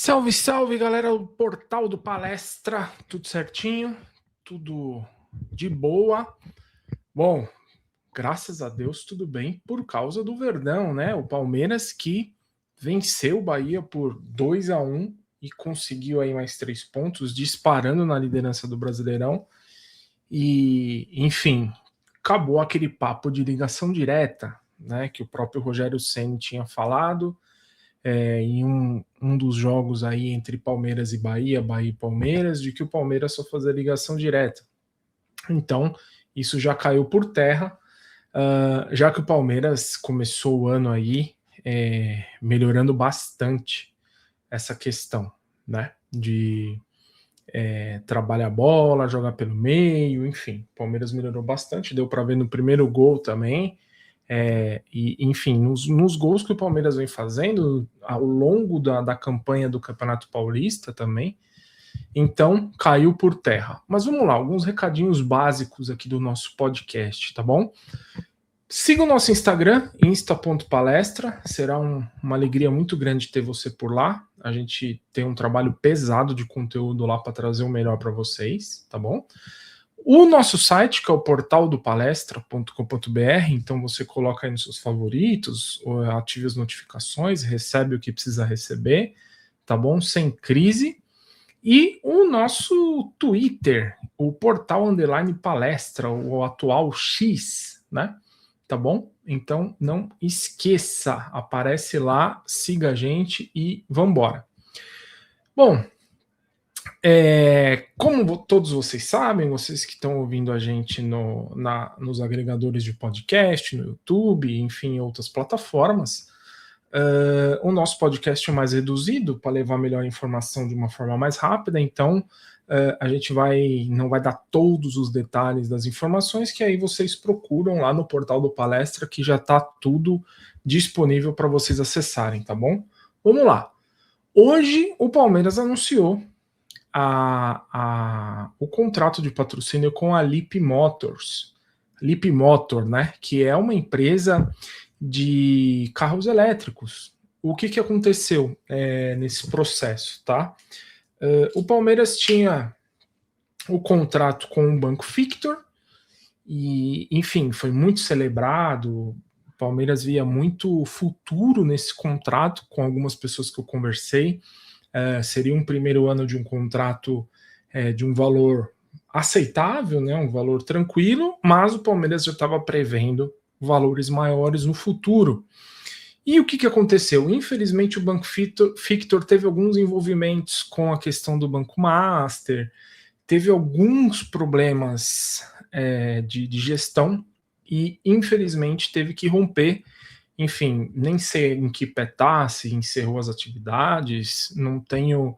Salve, salve, galera, o portal do Palestra, tudo certinho, tudo de boa. Bom, graças a Deus tudo bem por causa do Verdão, né? O Palmeiras que venceu o Bahia por 2-1 e conseguiu aí mais 3 pontos, disparando na liderança do Brasileirão. E, enfim, acabou aquele papo de ligação direta, né? Que o próprio Rogério Ceni tinha falado. Em um dos jogos aí entre Palmeiras e Bahia e Palmeiras, de que o Palmeiras só fazia ligação direta. Então, isso já caiu por terra, já que o Palmeiras começou o ano aí melhorando bastante essa questão, né? De trabalhar a bola, jogar pelo meio, enfim. O Palmeiras melhorou bastante, deu para ver no primeiro gol também. E, enfim, nos gols que o Palmeiras vem fazendo ao longo da campanha do Campeonato Paulista também, então caiu por terra. Mas vamos lá, alguns recadinhos básicos aqui do nosso podcast, tá bom? Siga o nosso Instagram, insta.palestra, será uma alegria muito grande ter você por lá. A gente tem um trabalho pesado de conteúdo lá para trazer o melhor para vocês, tá bom? O nosso site, que é o portaldopalestra.com.br, então você coloca aí nos seus favoritos, ative as notificações, recebe o que precisa receber, tá bom? Sem crise. E o nosso Twitter, o portal _ palestra, o atual X, né? Tá bom? Então não esqueça, aparece lá, siga a gente e vambora. Bom, como todos vocês sabem, vocês que estão ouvindo a gente nos agregadores de podcast, no YouTube, enfim, em outras plataformas, o nosso podcast é mais reduzido para levar melhor informação de uma forma mais rápida, então a gente não vai dar todos os detalhes das informações, que aí vocês procuram lá no portal do Palestra, que já está tudo disponível para vocês acessarem, tá bom? Vamos lá. Hoje o Palmeiras anunciou o contrato de patrocínio com a Lip Motors, Lip Motor, né, que é uma empresa de carros elétricos. O que aconteceu nesse processo, tá? O Palmeiras tinha o contrato com o Banco Victor e, enfim, foi muito celebrado. O Palmeiras via muito futuro nesse contrato com algumas pessoas que eu conversei. Seria um primeiro ano de um contrato de um valor aceitável, né, um valor tranquilo, mas o Palmeiras já estava prevendo valores maiores no futuro. E o que aconteceu? Infelizmente, o Banco Victor teve alguns envolvimentos com a questão do Banco Master, teve alguns problemas de gestão e, infelizmente, teve que romper. Enfim, nem sei em que pé tá, se encerrou as atividades, não tenho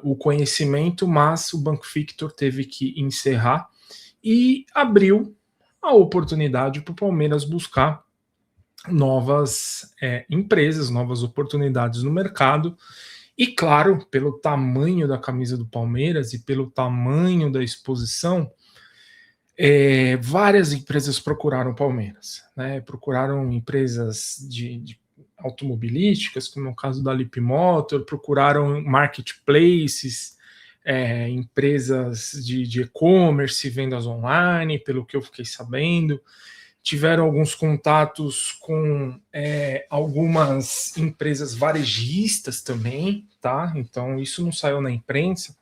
o conhecimento, mas o Banco Victor teve que encerrar e abriu a oportunidade para o Palmeiras buscar novas empresas, novas oportunidades no mercado. E claro, pelo tamanho da camisa do Palmeiras e pelo tamanho da exposição, várias empresas procuraram o Palmeiras, né? Procuraram empresas de automobilísticas, como no caso da Lip Motor, procuraram marketplaces, empresas de e-commerce, vendas online, pelo que eu fiquei sabendo. Tiveram alguns contatos com algumas empresas varejistas também, tá? Então isso não saiu na imprensa,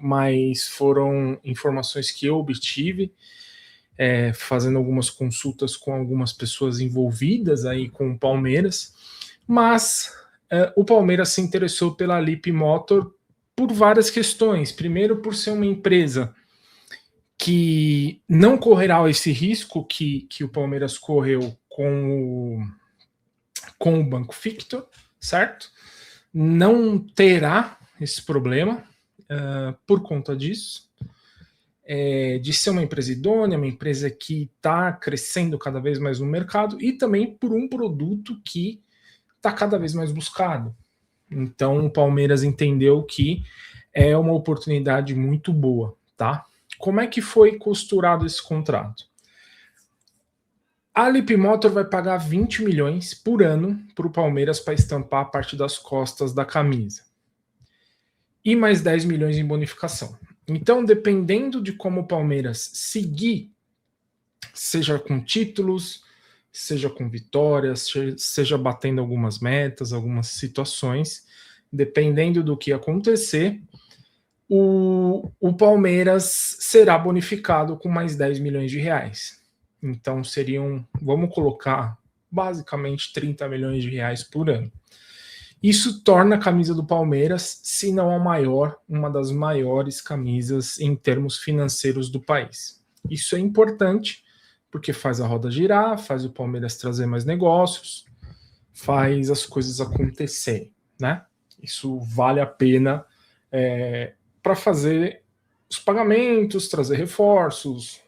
mas foram informações que eu obtive, fazendo algumas consultas com algumas pessoas envolvidas aí com o Palmeiras, mas o Palmeiras se interessou pela Lip Motor por várias questões. Primeiro, por ser uma empresa que não correrá esse risco que o Palmeiras correu com o Banco Victor, certo? Não terá esse problema por conta disso, de ser uma empresa idônea, uma empresa que está crescendo cada vez mais no mercado e também por um produto que está cada vez mais buscado. Então o Palmeiras entendeu que é uma oportunidade muito boa, tá? Como é que foi costurado esse contrato? A Lip Motor vai pagar 20 milhões por ano para o Palmeiras para estampar a parte das costas da camisa. e mais 10 milhões em bonificação. Então, dependendo de como o Palmeiras seguir, seja com títulos, seja com vitórias, seja batendo algumas metas, algumas situações, dependendo do que acontecer, o Palmeiras será bonificado com mais 10 milhões de reais. Então seriam, vamos colocar, basicamente 30 milhões de reais por ano. Isso torna a camisa do Palmeiras, se não a maior, uma das maiores camisas em termos financeiros do país. Isso é importante, porque faz a roda girar, faz o Palmeiras trazer mais negócios, faz as coisas acontecerem, né? Isso vale a pena para fazer os pagamentos, trazer reforços,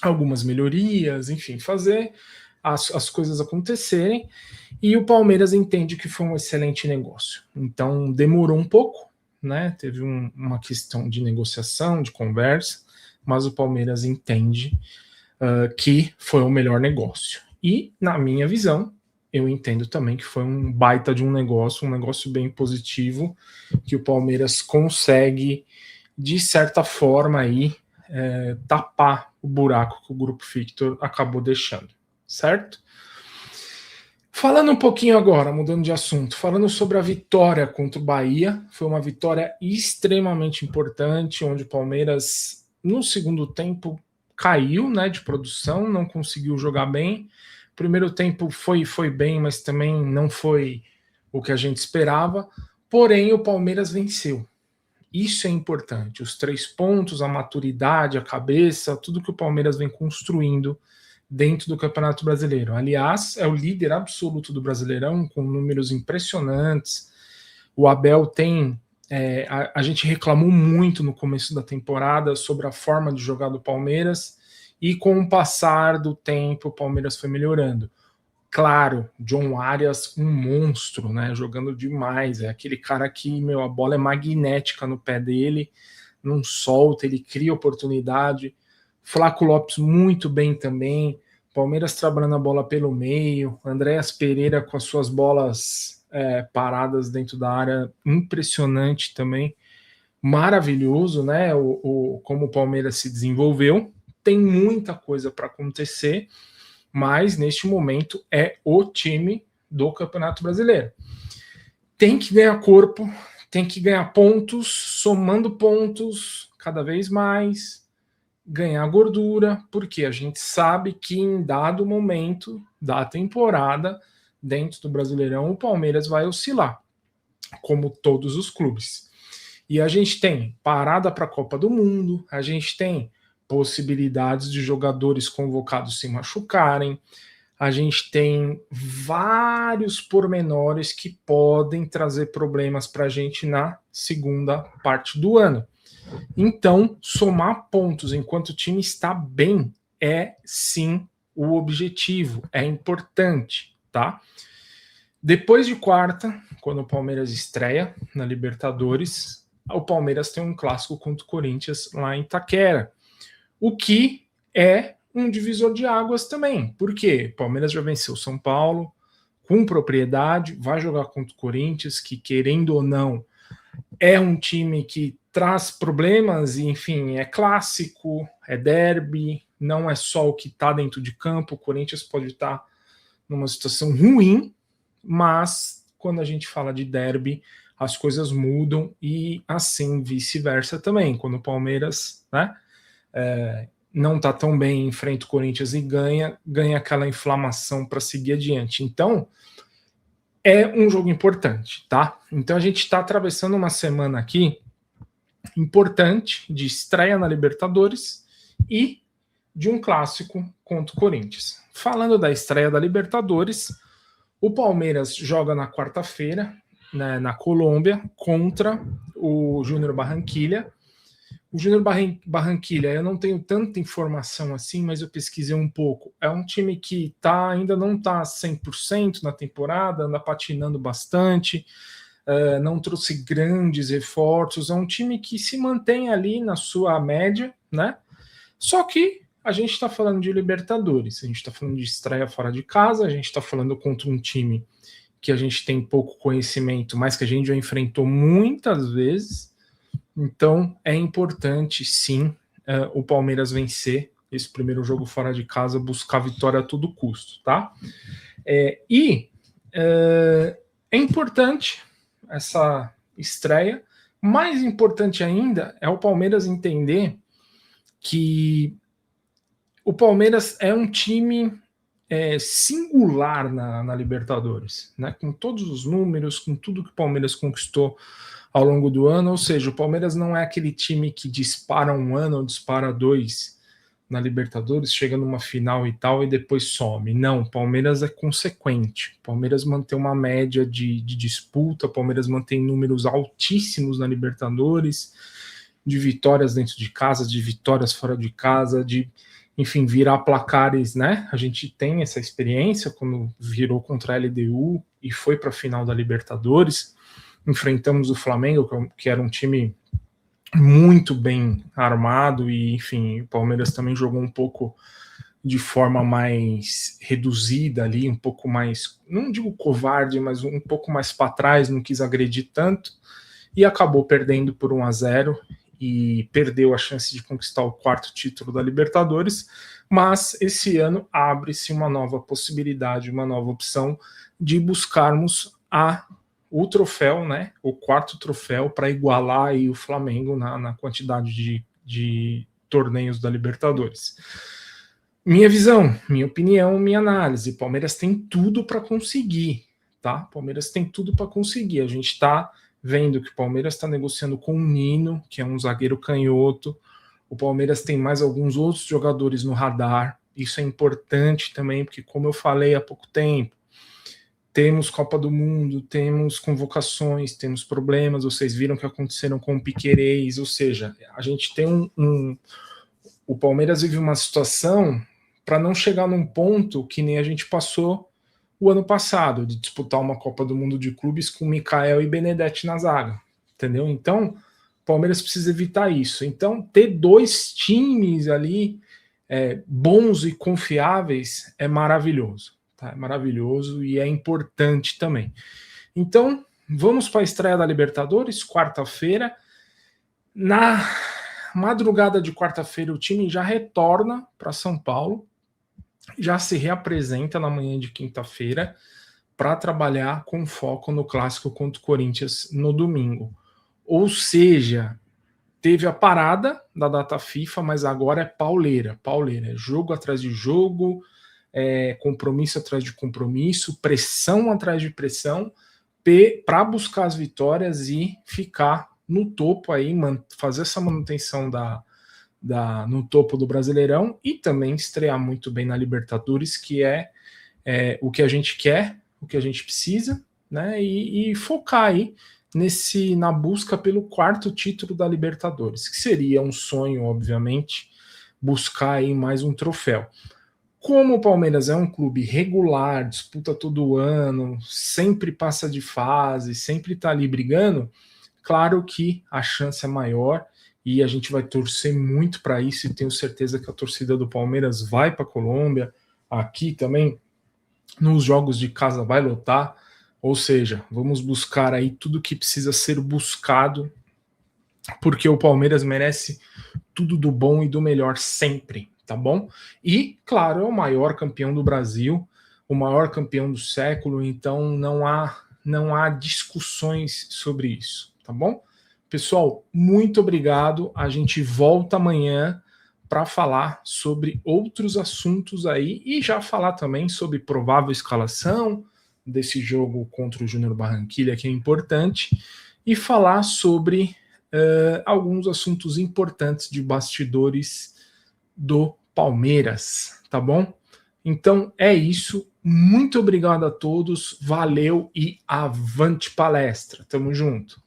algumas melhorias, enfim, fazer as coisas acontecerem, e o Palmeiras entende que foi um excelente negócio. Então demorou um pouco, né? Teve uma questão de negociação, de conversa, mas o Palmeiras entende que foi o melhor negócio. E, na minha visão, eu entendo também que foi um baita de um negócio bem positivo, que o Palmeiras consegue, de certa forma, aí, tapar o buraco que o Grupo Victor acabou deixando, certo? Falando um pouquinho agora, mudando de assunto, falando sobre a vitória contra o Bahia, foi uma vitória extremamente importante, onde o Palmeiras, no segundo tempo, caiu, né, de produção, não conseguiu jogar bem. Primeiro tempo foi bem, mas também não foi o que a gente esperava. Porém, o Palmeiras venceu. Isso é importante. Os 3 pontos, a maturidade, a cabeça, tudo que o Palmeiras vem construindo dentro do Campeonato Brasileiro. Aliás, é o líder absoluto do Brasileirão, com números impressionantes. O Abel tem... a gente reclamou muito no começo da temporada sobre a forma de jogar do Palmeiras, e com o passar do tempo o Palmeiras foi melhorando. Claro, John Arias, um monstro, né? Jogando demais. É aquele cara que, a bola é magnética no pé dele, não solta, ele cria oportunidade. Flaco Lopes muito bem também. Palmeiras trabalhando a bola pelo meio. Andréas Pereira com as suas bolas paradas dentro da área, impressionante também. Maravilhoso, né? Como o Palmeiras se desenvolveu. Tem muita coisa para acontecer, mas neste momento é o time do Campeonato Brasileiro. Tem que ganhar corpo, tem que ganhar pontos, somando pontos cada vez mais, ganhar gordura, porque a gente sabe que em dado momento da temporada, dentro do Brasileirão, o Palmeiras vai oscilar, como todos os clubes. E a gente tem parada para a Copa do Mundo, a gente tem possibilidades de jogadores convocados se machucarem, a gente tem vários pormenores que podem trazer problemas para a gente na segunda parte do ano. Então, somar pontos enquanto o time está bem é sim o objetivo, é importante, tá? Depois de quarta, quando o Palmeiras estreia na Libertadores, o Palmeiras tem um clássico contra o Corinthians lá em Itaquera, o que é um divisor de águas também. Por quê? O Palmeiras já venceu o São Paulo com propriedade, vai jogar contra o Corinthians, que querendo ou não, é um time que traz problemas, e enfim, é clássico, é derby, não é só o que está dentro de campo. O Corinthians pode estar numa situação ruim, mas quando a gente fala de derby, as coisas mudam, e assim vice-versa também. Quando o Palmeiras, né, não está tão bem, enfrenta o Corinthians e ganha aquela inflamação para seguir adiante. Então, é um jogo importante, tá? Então a gente está atravessando uma semana aqui importante de estreia na Libertadores e de um clássico contra o Corinthians. Falando da estreia da Libertadores, o Palmeiras joga na quarta-feira, né, na Colômbia, contra o Júnior Barranquilla. O Júnior Barranquilla, eu não tenho tanta informação assim, mas eu pesquisei um pouco. É um time que ainda não está 100% na temporada, anda patinando bastante, não trouxe grandes reforços. É um time que se mantém ali na sua média, né? Só que a gente está falando de Libertadores, a gente está falando de estreia fora de casa, a gente está falando contra um time que a gente tem pouco conhecimento, mas que a gente já enfrentou muitas vezes. Então é importante sim o Palmeiras vencer esse primeiro jogo fora de casa, buscar vitória a todo custo, tá? É importante essa estreia. Mais importante ainda é o Palmeiras entender que o Palmeiras é um time singular na Libertadores, né? Com todos os números, com tudo que o Palmeiras conquistou ao longo do ano, ou seja, o Palmeiras não é aquele time que dispara um ano ou dispara dois na Libertadores, chega numa final e tal e depois some. Não, o Palmeiras é consequente. O Palmeiras mantém uma média de disputa, o Palmeiras mantém números altíssimos na Libertadores, de vitórias dentro de casa, de vitórias fora de casa, de, enfim, virar placares, né? A gente tem essa experiência quando virou contra a LDU e foi para a final da Libertadores. Enfrentamos o Flamengo, que era um time muito bem armado e, enfim, o Palmeiras também jogou um pouco de forma mais reduzida ali, um pouco mais, não digo covarde, mas um pouco mais para trás, não quis agredir tanto e acabou perdendo por 1-0 e perdeu a chance de conquistar o quarto título da Libertadores, mas esse ano abre-se uma nova possibilidade, uma nova opção de buscarmos o troféu, né, o quarto troféu para igualar aí o Flamengo na quantidade de torneios da Libertadores. Minha visão, minha opinião, minha análise, Palmeiras tem tudo para conseguir, tá? Palmeiras tem tudo para conseguir. A gente está vendo que o Palmeiras está negociando com o Nino, que é um zagueiro canhoto. O Palmeiras tem mais alguns outros jogadores no radar. Isso é importante também, porque como eu falei há pouco tempo, temos Copa do Mundo, temos convocações, temos problemas, vocês viram que aconteceram com o Piquerez, ou seja, a gente tem o Palmeiras vive uma situação para não chegar num ponto que nem a gente passou o ano passado, de disputar uma Copa do Mundo de clubes com Mikael e Benedetti na zaga, entendeu? Então, o Palmeiras precisa evitar isso. Então, ter dois times ali bons e confiáveis é maravilhoso. Tá? É maravilhoso e é importante também. Então, vamos para a estreia da Libertadores, quarta-feira. Na madrugada de quarta-feira, o time já retorna para São Paulo, já se reapresenta na manhã de quinta-feira para trabalhar com foco no clássico contra o Corinthians no domingo. Ou seja, teve a parada da data FIFA, mas agora é pauleira, é jogo atrás de jogo, compromisso atrás de compromisso, pressão atrás de pressão, para buscar as vitórias e ficar no topo aí, fazer essa manutenção no topo do Brasileirão e também estrear muito bem na Libertadores, que é o que a gente quer, o que a gente precisa, né? E focar aí na busca pelo quarto título da Libertadores, que seria um sonho, obviamente, buscar aí mais um troféu. Como o Palmeiras é um clube regular, disputa todo ano, sempre passa de fase, sempre está ali brigando, claro que a chance é maior e a gente vai torcer muito para isso e tenho certeza que a torcida do Palmeiras vai para a Colômbia, aqui também nos jogos de casa vai lotar, ou seja, vamos buscar aí tudo que precisa ser buscado, porque o Palmeiras merece tudo do bom e do melhor sempre, tá bom? E, claro, é o maior campeão do Brasil, o maior campeão do século, então não há discussões sobre isso, tá bom? Pessoal, muito obrigado. A gente volta amanhã para falar sobre outros assuntos aí e já falar também sobre provável escalação desse jogo contra o Júnior Barranquilla, que é importante, e falar sobre alguns assuntos importantes de bastidores do Palmeiras, tá bom? Então é isso. Muito obrigado a todos. Valeu e avante palestra. Tamo junto.